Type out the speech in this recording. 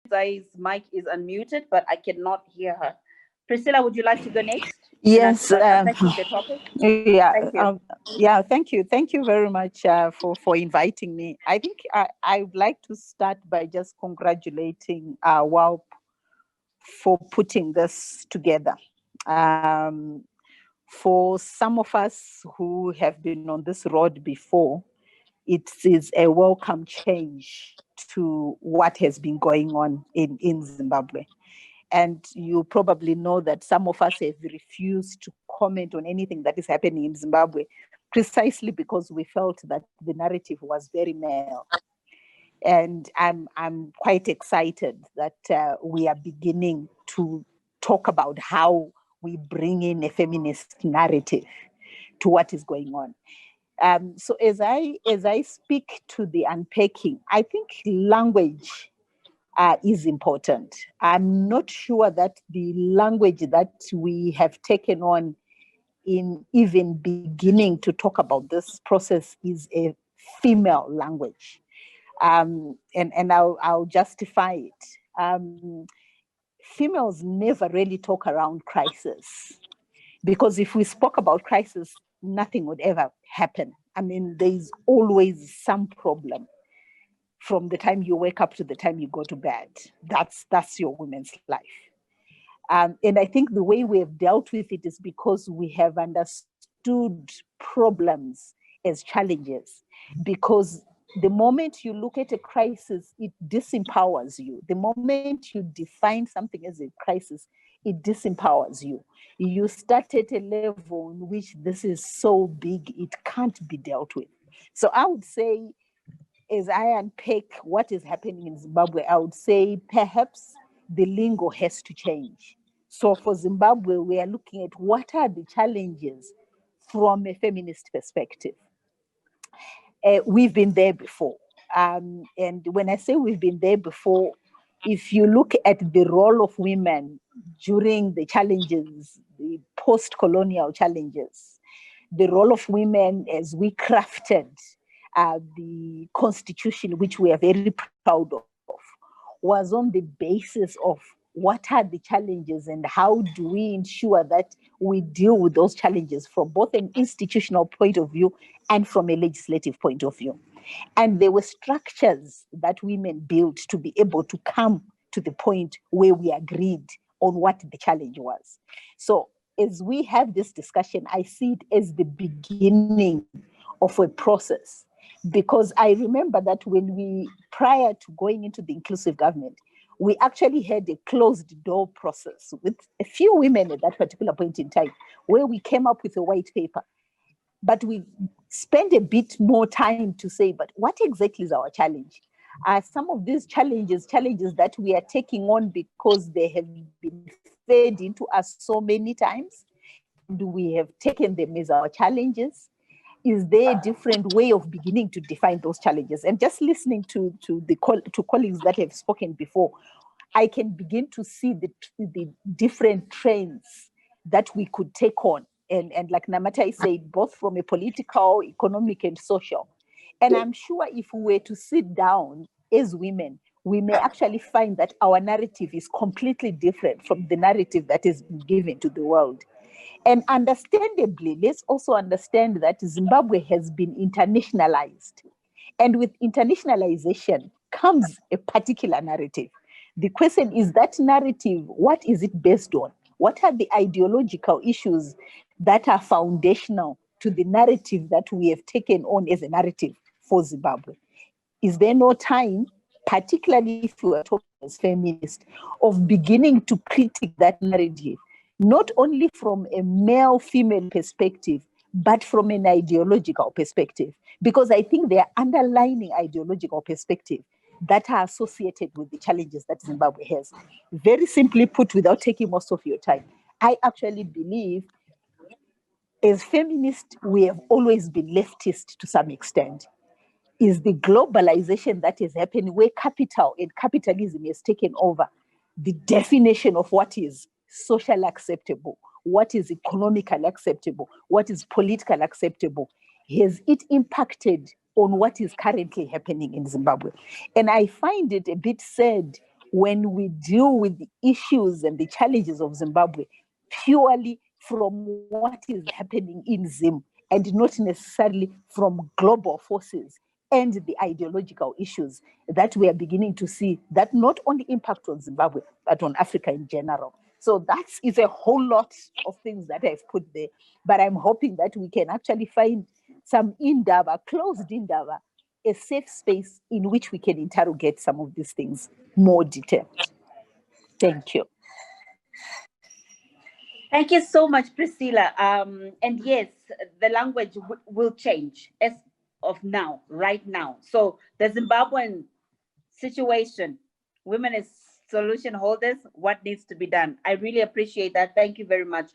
mic is unmuted, but I cannot hear her. Priscilla, would you like to go next? Yes. Affecting the topic? Yeah. Thank you. Yeah. Thank you. Thank you very much for inviting me. I think I would like to start by just congratulating WALP for putting this together. For some of us who have been on this road before, it is a welcome change to what has been going on in Zimbabwe. And you probably know that some of us have refused to comment on anything that is happening in Zimbabwe, precisely because we felt that the narrative was very male. And I'm quite excited that we are beginning to talk about how we bring in a feminist narrative to what is going on. So as I speak to the unpacking, I think language is important. I'm not sure that the language that we have taken on in even beginning to talk about this process is a female language. And I'll justify it. Females never really talk around crisis, because if we spoke about crisis, nothing would ever happen. I mean, there's always some problem from the time you wake up to the time you go to bed. That's your women's life. And I think the way we have dealt with it is because we have understood problems as challenges. Because the moment you look at a crisis, it disempowers you. The moment you define something as a crisis, it disempowers you. You start at a level in which this is so big, it can't be dealt with. So I would say, as I unpack what is happening in Zimbabwe, I would say perhaps the lingo has to change. So for Zimbabwe, we are looking at what are the challenges from a feminist perspective. We've been there before. And when I say we've been there before, if you look at the role of women during the challenges, the post-colonial challenges, the role of women as we crafted the constitution, which we are very proud of, was on the basis of what are the challenges and how do we ensure that we deal with those challenges from both an institutional point of view and from a legislative point of view. And there were structures that women built to be able to come to the point where we agreed on what the challenge was. So as we have this discussion, I see it as the beginning of a process. Because I remember that when we, prior to going into the inclusive government, we actually had a closed door process with a few women at that particular point in time, where we came up with a white paper. But we spent a bit more time to say, but what exactly is our challenge? Are some of these challenges that we are taking on because they have been fed into us so many times? And we have taken them as our challenges? Is there a different way of beginning to define those challenges? And just listening to colleagues that have spoken before, I can begin to see the different trends that we could take on. And like Namatai said, both from a political, economic, and social. And I'm sure if we were to sit down as women, we may actually find that our narrative is completely different from the narrative that is given to the world. And understandably, let's also understand that Zimbabwe has been internationalized. And with internationalization comes a particular narrative. The question is, that narrative, what is it based on? What are the ideological issues that are foundational to the narrative that we have taken on as a narrative for Zimbabwe? Is there no time, particularly if we are talking as feminists, of beginning to critique that narrative? Not only from a male-female perspective, but from an ideological perspective. Because I think there are underlying ideological perspectives that are associated with the challenges that Zimbabwe has. Very simply put, without taking most of your time, I actually believe as feminists, we have always been leftist to some extent. Is the globalization that is happening, where capital and capitalism has taken over the definition of what is socially acceptable, what is economically acceptable, what is politically acceptable. Has it impacted on what is currently happening in Zimbabwe? And I find it a bit sad when we deal with the issues and the challenges of Zimbabwe purely from what is happening in Zim and not necessarily from global forces and the ideological issues that we are beginning to see that not only impact on Zimbabwe, but on Africa in general. So that is a whole lot of things that I've put there. But I'm hoping that we can actually find some indaba, closed indaba, a safe space in which we can interrogate some of these things more detailed. Thank you. Thank you so much, Priscila. And yes, the language will change as of now, right now. So the Zimbabwean situation, women as solution holders, what needs to be done? I really appreciate that. Thank you very much